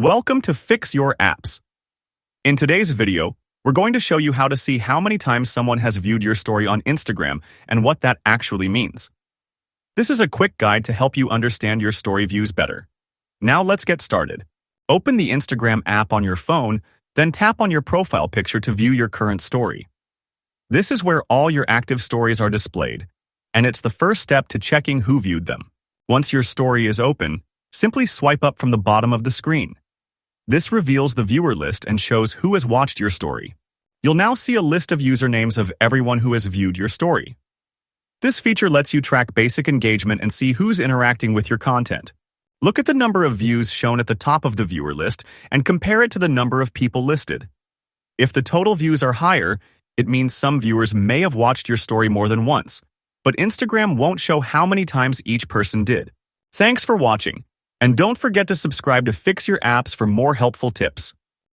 Welcome to Fix Your Apps. In today's video, we're going to show you how to see how many times someone has viewed your story on Instagram and what that actually means. This is a quick guide to help you understand your story views better. Now let's get started. Open the Instagram app on your phone, then tap on your profile picture to view your current story. This is where all your active stories are displayed, and it's the first step to checking who viewed them. Once your story is open, simply swipe up from the bottom of the screen. This reveals the viewer list and shows who has watched your story. You'll now see a list of usernames of everyone who has viewed your story. This feature lets you track basic engagement and see who's interacting with your content. Look at the number of views shown at the top of the viewer list and compare it to the number of people listed. If the total views are higher, it means some viewers may have watched your story more than once, but Instagram won't show how many times each person did. Thanks for watching. And don't forget to subscribe to Fix Your Apps for more helpful tips.